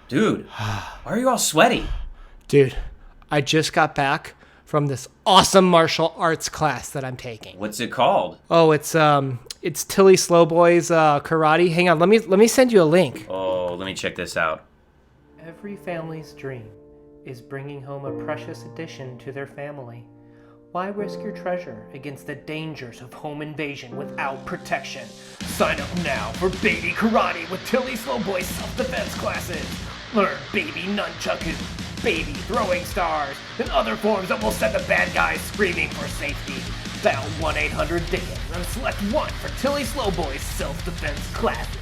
Dude, why are you all sweaty? Dude, I just got back from this awesome martial arts class that I'm taking. What's it called? Oh, it's Tilly Slowboy's karate. Hang on, let me send you a link. Oh, let me check this out. Every family's dream is bringing home a precious addition to their family. Why risk your treasure against the dangers of home invasion without protection? Sign up now for Baby Karate with Tilly Slowboy's self-defense classes. Learn baby nunchaku, baby throwing stars, and other forms that will send the bad guys screaming for safety. Dial 1-800-DICKENS and select one for Tilly Slowboy's self-defense classes.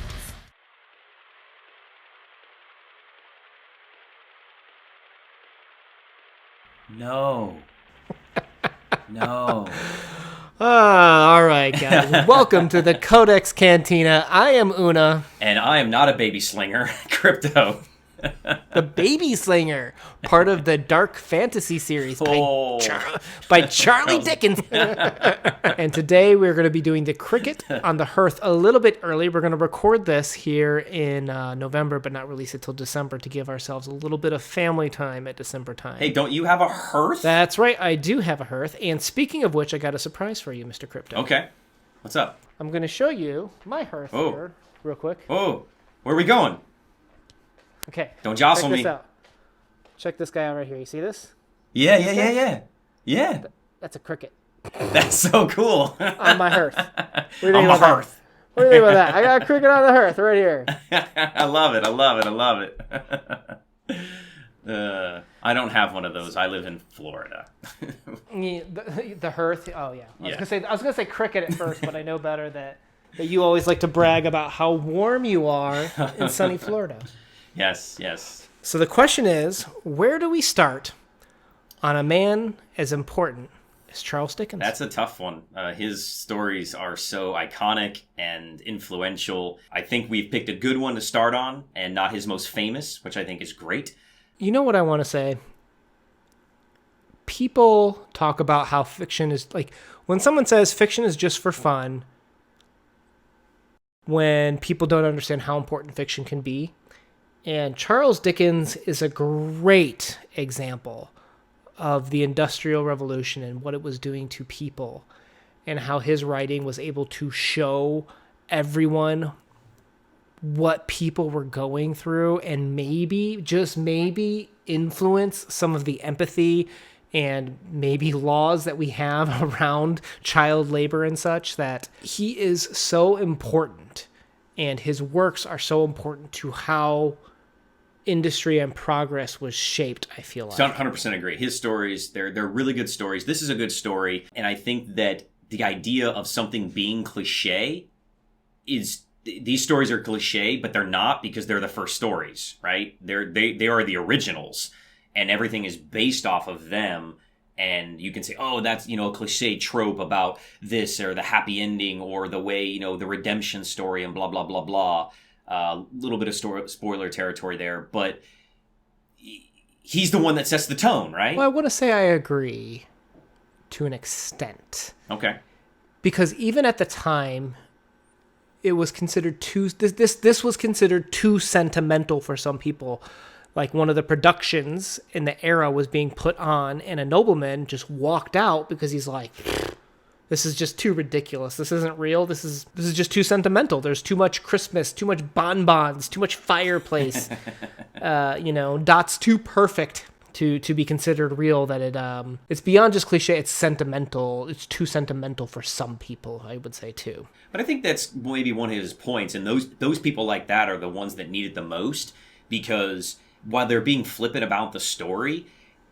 No. All right, guys. Welcome to the CodeX Cantina. I am Una. And I am not a baby slinger, Crypto. The Baby Slinger, part of the dark fantasy series by Charles Dickens. And today we're going to be doing the cricket on the Hearth a little bit early. We're going to record this here in November, but not release it till December to give ourselves a little bit of family time at December time. Hey, don't you have a Hearth? That's right, I do have a Hearth. And speaking of which, I got a surprise for you, Mr. Crypto. Okay. What's up? I'm going to show you my Hearth here real quick. Oh, where are we going? Okay. Don't jostle me. Check this out. Check this guy out right here. You see this? Yeah. That's a cricket. That's so cool. On my Hearth. On my Hearth. What do you think about that? I got a cricket on the Hearth right here. I love it. I don't have one of those. I live in Florida. The Hearth. Oh yeah. I was gonna say cricket at first, but I know better that you always like to brag about how warm you are in sunny Florida. Yes. So the question is, where do we start on a man as important as Charles Dickens? That's a tough one. His stories are so iconic and influential. I think we've picked a good one to start on, and not his most famous, which I think is great. You know what I want to say? People talk about how fiction is, like, when someone says fiction is just for fun, when people don't understand how important fiction can be. And Charles Dickens is a great example of the Industrial Revolution and what it was doing to people, and how his writing was able to show everyone what people were going through, and maybe, just maybe, influence some of the empathy and maybe laws that we have around child labor and such. That he is so important, and his works are so important to how industry and progress was shaped, I feel like. 100% agree. His stories, they're really good stories. This is a good story, and I think that the idea of something being cliche is, these stories are cliche, but they're not, because they're the first stories, right? They are the originals, and everything is based off of them. And you can say, oh, that's, a cliche trope about this, or the happy ending, or the way, the redemption story, and blah, blah, blah, blah. A little bit of spoiler territory there, but he's the one that sets the tone, right? Well, I want to say I agree to an extent. Okay. Because even at the time, it was considered this was considered too sentimental for some people. Like, one of the productions in the era was being put on, and a nobleman just walked out because he's like, this is just too ridiculous. This isn't real. This is just too sentimental. There's too much Christmas, too much bonbons, too much fireplace. Dot's too perfect to be considered real. That it's beyond just cliche. It's sentimental. It's too sentimental for some people, I would say too. But I think that's maybe one of his points. And those people like that are the ones that need it the most, because while they're being flippant about the story,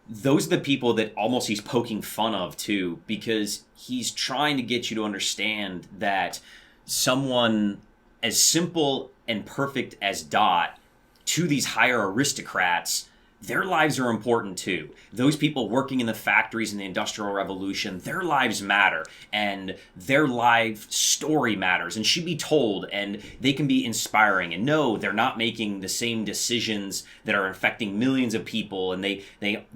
those are the people that almost he's poking fun of too, because he's trying to get you to understand that someone as simple and perfect as Dot, to these higher aristocrats, their lives are important too. Those people working in the factories in the Industrial Revolution, their lives matter, and their life story matters and should be told, and they can be inspiring. And no, they're not making the same decisions that are affecting millions of people, and they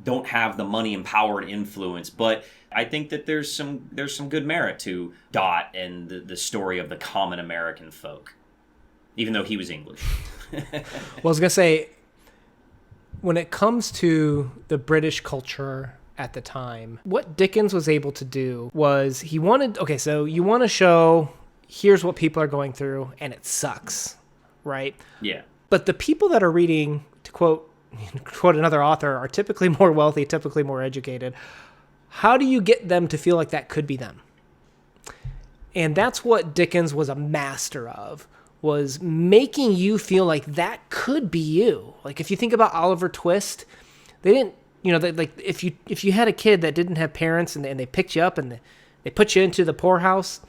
don't have the money and power and influence. But I think that there's some good merit to Dot and the story of the common American folk, even though he was English. Well, I was going to say, when it comes to the British culture at the time, what Dickens was able to do was he wanted, okay, so you want to show, here's what people are going through, and it sucks, right? Yeah. But the people that are reading, to quote another author, are typically more wealthy, typically more educated. How do you get them to feel like that could be them? And that's what Dickens was a master of, was making you feel like that could be you. Like if you think about Oliver Twist, they didn't, like if you had a kid that didn't have parents and they picked you up and they put you into the poorhouse,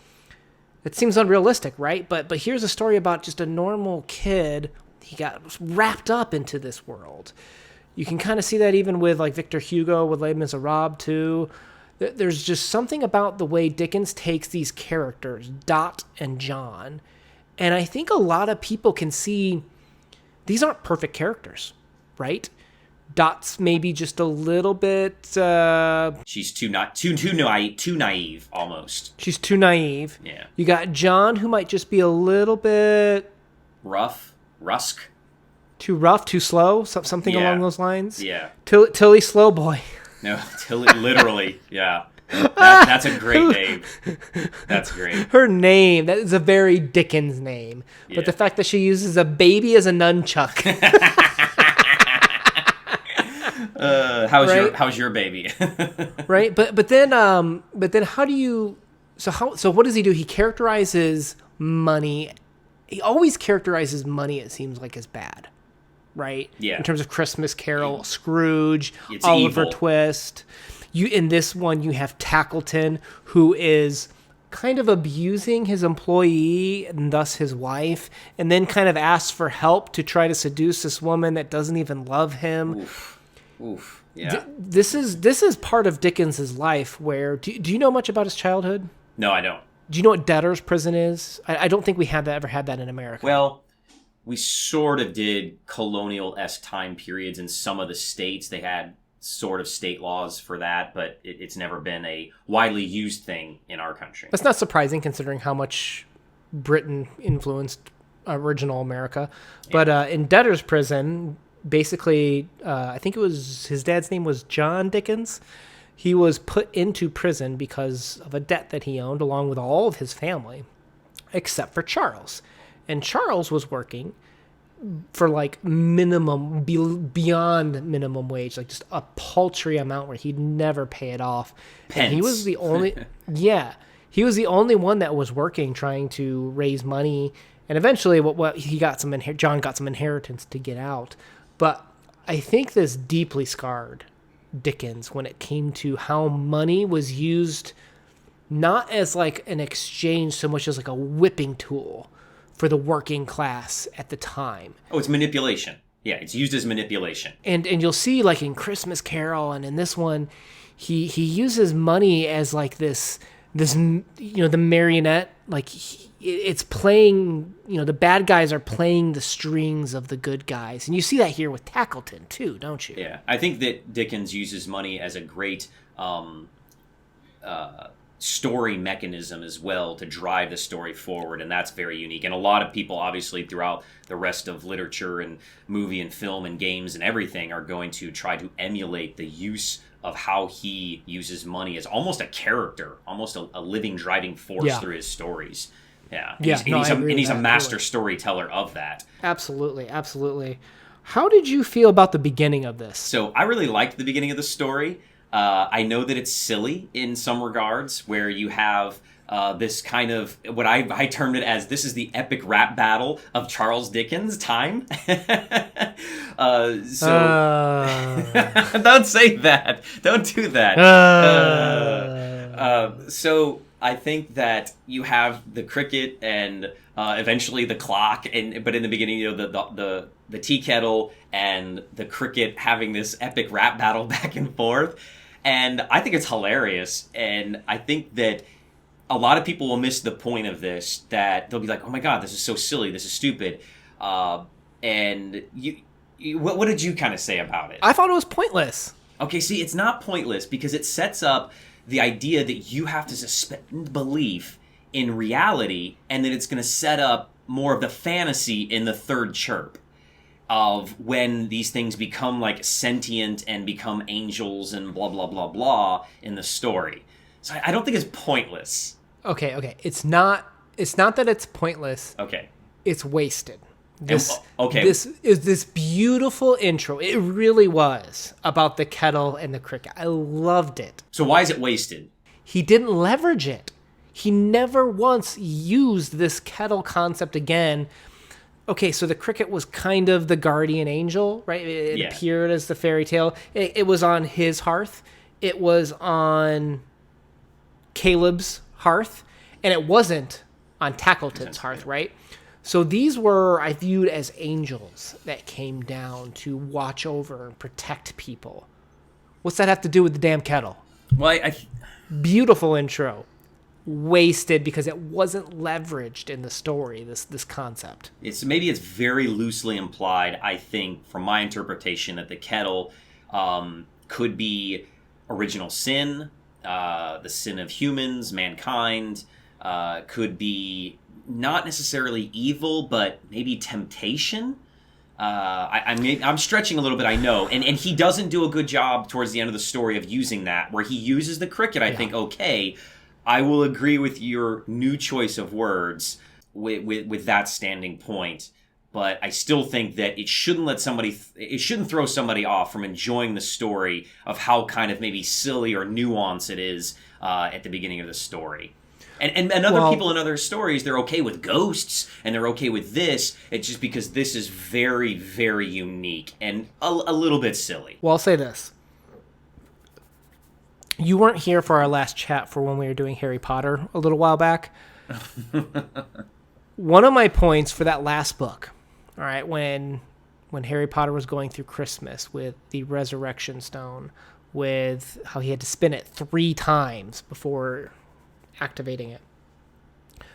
it seems unrealistic, right? But here's a story about just a normal kid. He got wrapped up into this world. You can kind of see that even with like Victor Hugo with Les Miserables too. There's just something about the way Dickens takes these characters, Dot and John, and I think a lot of people can see these aren't perfect characters, right? Dot's maybe just a little bit. She's too naive almost. She's too naive. Yeah. You got John, who might just be a little bit rusk. Too rough, too slow, something along those lines. Yeah. Tilly Slowboy. No, Tilly, literally, yeah. That's a great name. That's great. Her name, that is a very Dickens name. Yeah. But the fact that she uses a baby as a nunchuck. How's your baby? Right? But then how do you so what does he do? He characterizes money. He always characterizes money, it seems like, as bad. Right? Yeah. In terms of Christmas Carol, Scrooge, it's Oliver evil. Twist. In this one, you have Tackleton, who is kind of abusing his employee and thus his wife, and then kind of asks for help to try to seduce this woman that doesn't even love him. Oof. Yeah. This is part of Dickens's life where, do you know much about his childhood? No, I don't. Do you know what debtor's prison is? I don't think we ever had that in America. Well, we sort of did colonial-esque time periods in some of the states. They had sort of state laws for that, but it's never been a widely used thing in our country. That's not surprising considering how much Britain influenced original America. Yeah. But in debtor's prison, basically, I think it was his dad's name was John Dickens. He was put into prison because of a debt that he owned along with all of his family, except for Charles. And Charles was working for like minimum, beyond minimum wage, like just a paltry amount where he'd never pay it off. Pence. And he was the only, he was the only one that was working, trying to raise money. And eventually he got John got some inheritance to get out. But I think this deeply scarred Dickens when it came to how money was used not as like an exchange so much as like a whipping tool for the working class at the time. Oh, it's manipulation. Yeah, it's used as manipulation. And you'll see like in Christmas Carol and in this one, he uses money as like this the marionette, like it's playing, the bad guys are playing the strings of the good guys. And you see that here with Tackleton too, don't you? Yeah, I think that Dickens uses money as a great story mechanism as well to drive the story forward, and that's very unique. And a lot of people, obviously, throughout the rest of literature and movie and film and games and everything are going to try to emulate the use of how he uses money as almost a character, almost a living driving force through his stories. Yeah. And he's a master storyteller of that. Absolutely. How did you feel about the beginning of this? So I really liked the beginning of the story. I know that it's silly in some regards, where you have this kind of, what I termed it as, this is the epic rap battle of Charles Dickens' time. Don't say that. Don't do that. So I think that you have the cricket and eventually the clock, but in the beginning, the tea kettle and the cricket having this epic rap battle back and forth. And I think it's hilarious. And I think that a lot of people will miss the point of this, that they'll be like, oh my God, this is so silly. This is stupid. And what did you kind of say about it? I thought it was pointless. Okay, see, it's not pointless because it sets up the idea that you have to suspend belief in reality, and that it's going to set up more of the fantasy in the third chirp. of when these things become like sentient and become angels and blah, blah, blah, blah in the story. So I don't think it's pointless. Okay. It's not that it's pointless. Okay. It's wasted. This is this beautiful intro. It really was about the kettle and the cricket. I loved it. So why is it wasted? He didn't leverage it. He never once used this kettle concept again. Okay, so the cricket was kind of the guardian angel, right? It appeared as the fairy tale. It was on his hearth. It was on Caleb's hearth. And it wasn't on Tackleton's hearth, right? So these were, I viewed as angels that came down to watch over and protect people. What's that have to do with the damn kettle? Well, Beautiful intro. Wasted because it wasn't leveraged in the story, this concept. Maybe it's very loosely implied, I think, from my interpretation, that the kettle could be original sin, the sin of humans, mankind, could be not necessarily evil, but maybe temptation. I'm stretching a little bit, I know, and he doesn't do a good job towards the end of the story of using that, where he uses the cricket. I think, okay, I will agree with your new choice of words with that standing point, but I still think that it shouldn't throw somebody off from enjoying the story of how kind of maybe silly or nuanced it is at the beginning of the story. And other people in other stories, they're okay with ghosts, and they're okay with this. It's just because this is very, very unique and a little bit silly. Well, I'll say this. You weren't here for our last chat for when we were doing Harry Potter a little while back. One of my points for that last book, all right, when Harry Potter was going through Christmas with the Resurrection Stone, with how he had to spin it 3 times before activating it.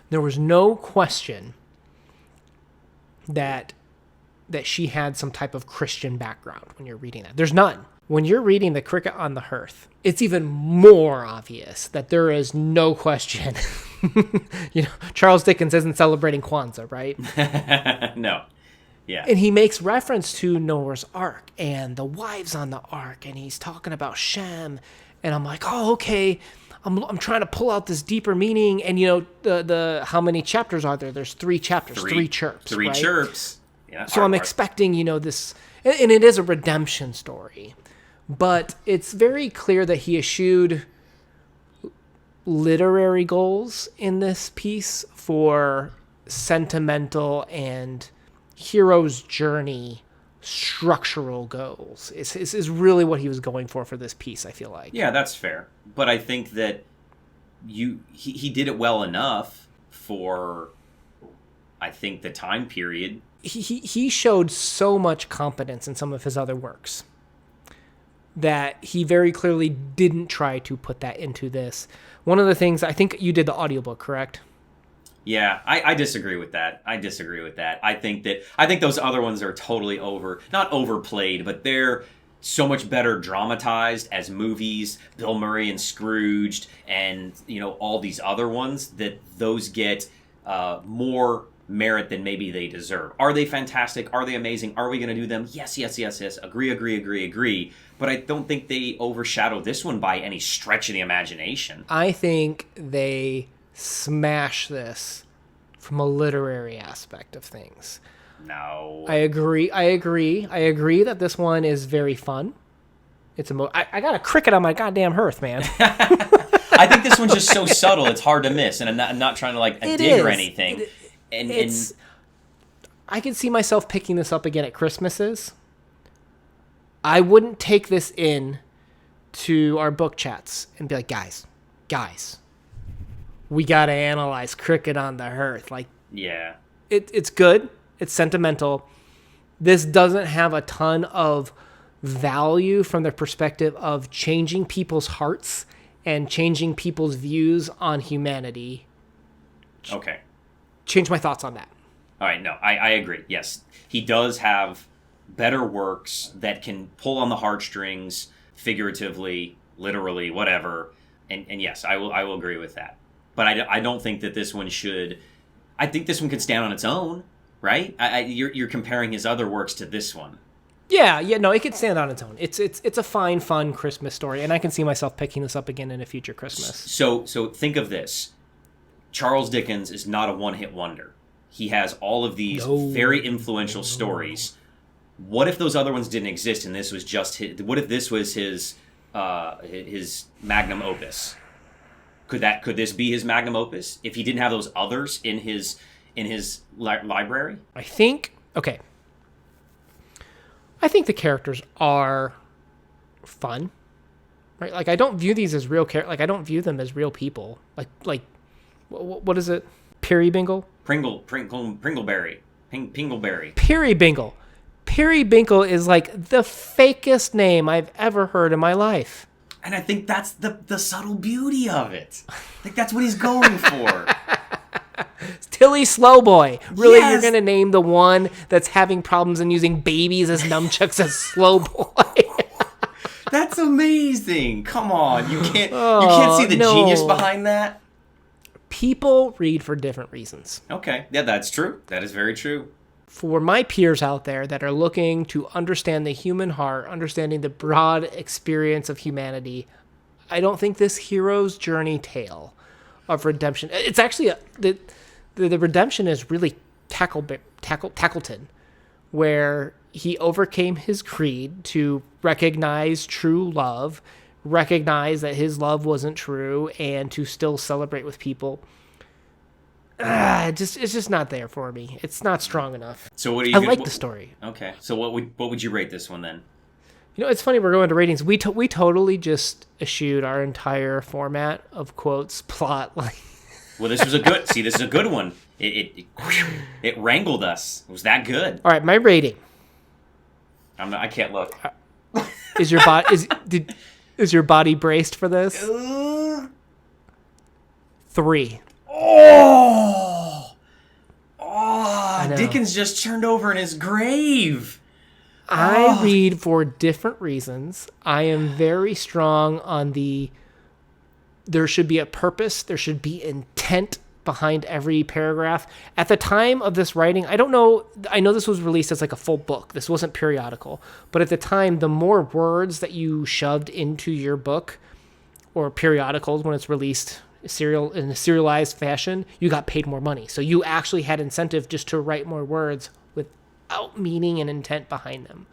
There was no question that she had some type of Christian background when you're reading that. There's none. When you're reading The Cricket on the Hearth, it's even more obvious that there is no question. Charles Dickens isn't celebrating Kwanzaa, right? No. Yeah. And he makes reference to Noah's Ark and the wives on the Ark, and he's talking about Shem, and I'm like, oh, okay. I'm trying to pull out this deeper meaning, and the how many chapters are there? There's 3 chapters, 3 chirps. 3 right? chirps. Yeah. So I'm expecting this, and it is a redemption story, but it's very clear that he eschewed literary goals in this piece for sentimental and hero's journey structural goals. Is really what he was going for this piece, I feel like. Yeah, that's fair. But I think that he did it well enough for, I think, the time period. He showed so much competence in some of his other works that he very clearly didn't try to put that into this. One of the things, I think you did the audiobook, correct? Yeah, I disagree with that. I think those other ones are totally not overplayed, but they're so much better dramatized as movies. Bill Murray and Scrooged, and all these other ones, that those get more merit than maybe they deserve. Are they fantastic? Are they amazing? Are we going to do them? Yes. Agree. But I don't think they overshadow this one by any stretch of the imagination. I think they smash this from a literary aspect of things. No. I agree that this one is very fun. It's I got a cricket on my goddamn hearth, man. I think this one's just so subtle, it's hard to miss, and I'm not trying to dig or anything. I can see myself picking this up again at Christmases. I wouldn't take this in to our book chats and be like, guys, we got to analyze Cricket on the Hearth. Yeah. It's good. It's sentimental. This doesn't have a ton of value from the perspective of changing people's hearts and changing people's views on humanity. Okay. Change my thoughts on that. All right, no, I agree. Yes, he does have better works that can pull on the heartstrings, figuratively, literally, whatever. And yes, I will agree with that. But I don't think that this one should. I think this one could stand on its own, right? You're comparing his other works to this one. Yeah, no, it can stand on its own. It's a fine, fun Christmas story, and I can see myself picking this up again in a future Christmas. So think of this. Charles Dickens is not a one-hit wonder. He has all of these very influential stories. What if those other ones didn't exist and this was just his? What if this was his magnum opus? Could this be his magnum opus if he didn't have those others in his library? I think the characters are fun, right? Like, I don't view these as real Like, I don't view them as real people. Like, what is it? Periwinkle? Pringleberry. Pingleberry. Periwinkle. Periwinkle is like the fakest name I've ever heard in my life. And I think that's the subtle beauty of it. I think that's what he's going for. Tilly Slowboy. Really, Yes. You're going to name the one that's having problems and using babies as nunchucks as Slowboy? That's amazing. Come on. You can't see the genius behind that? People read for different reasons. Okay. Yeah, that's true. That is very true. For my peers out there that are looking to understand the human heart, understanding the broad experience of humanity, I don't think this hero's journey tale of redemption. It's actually the redemption is really Tackleton, where he overcame his creed to recognize true love, recognize that his love wasn't true, and to still celebrate with people. It's just not there for me. It's not strong enough. So what do you? I like the story. Okay. So what would you rate this one then? You know, it's funny, we're going to ratings. We totally just eschewed our entire format of quotes, plot. Well, this is a good one. It wrangled us. It was that good. All right, my rating. I can't look. Is your body braced for this? 3. Oh, Dickens just turned over in his grave. I read for different reasons. I am very strong on there should be a purpose, there should be intent behind every paragraph. At the time of this writing, I know this was released as like a full book. This wasn't periodical. But at the time, the more words that you shoved into your book or periodicals when it's released in a serialized fashion, you got paid more money. So you actually had incentive just to write more words without meaning and intent behind them.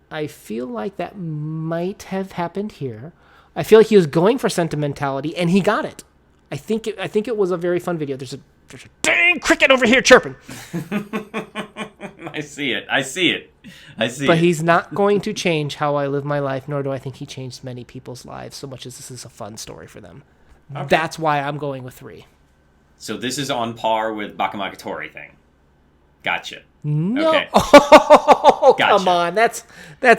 I feel like that might have happened here. I feel like he was going for sentimentality, and he got it. I think it was a very fun video. There's a dang cricket over here chirping. I see it. But he's not going to change how I live my life, nor do I think he changed many people's lives so much as this is a fun story for them. Okay. That's why I'm going with 3. So this is on par with Bakemonogatari thing. Gotcha. No. Okay. Oh, gotcha. Come on. That's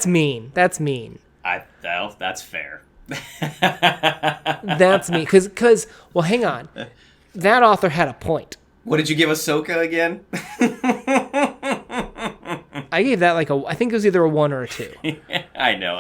mean. That's mean. That's fair. That's me. Because, well, hang on. That author had a point. What did you give Ahsoka again? I gave that I think it was either a 1 or a 2. I know.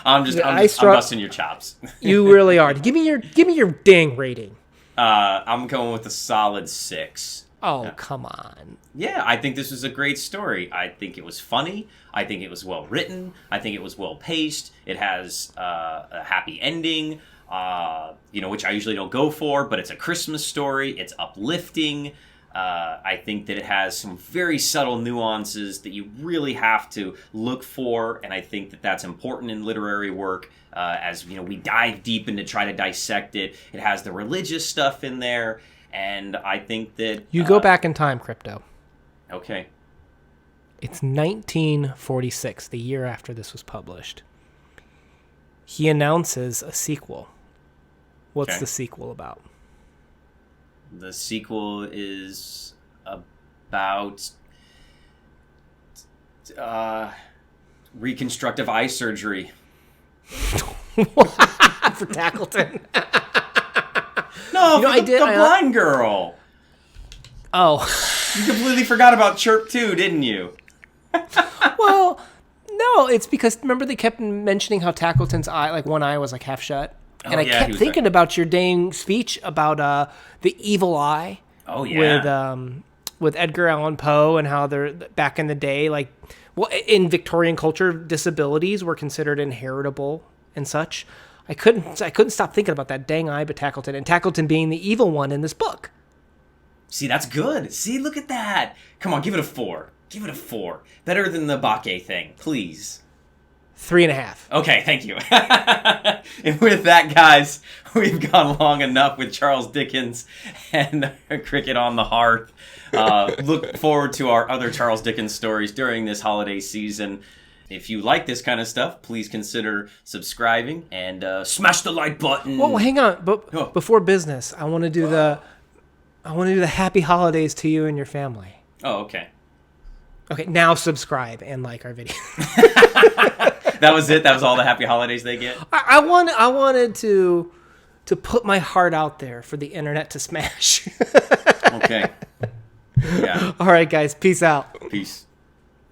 I'm busting your chops. You really are. Give me your dang rating. I'm going with a solid 6. Oh, come on. Yeah, I think this was a great story. I think it was funny. I think it was well written. I think it was well paced. It has a happy ending, which I usually don't go for, but it's a Christmas story. It's uplifting. I think that it has some very subtle nuances that you really have to look for, and I think that that's important in literary work. As we dive deep into try to dissect it, it has the religious stuff in there, and I think that you go back in time, Crypto. Okay. It's 1946, the year after this was published. He announces a sequel. What's the sequel about? The sequel is about reconstructive eye surgery. For Tackleton. No, the blind girl. Oh. You completely forgot about Chirp 2, didn't you? Well, no, it's because, remember they kept mentioning how Tackleton's eye, one eye was half shut? And I kept thinking about your dang speech about the evil eye. Oh, yeah. with Edgar Allan Poe and how they're back in the day, like, well, in Victorian culture, disabilities were considered inheritable and such. I couldn't stop thinking about that dang eye, but Tackleton, and Tackleton being the evil one in this book. See, that's good. See, look at that. Come on, give it a 4. Give it a 4. Better than the Bakke thing, please. 3.5. Okay, thank you. And with that, guys, we've gone long enough with Charles Dickens and Cricket on the Hearth. Look forward to our other Charles Dickens stories during this holiday season. If you like this kind of stuff, please consider subscribing and smash the like button. Whoa, hang on. But before business, I want to do the happy holidays to you and your family. Oh, okay. Okay, now subscribe and like our video. That was it? That was all the happy holidays they get? I wanted to put my heart out there for the internet to smash. Okay. Yeah. All right, guys. Peace out. Peace.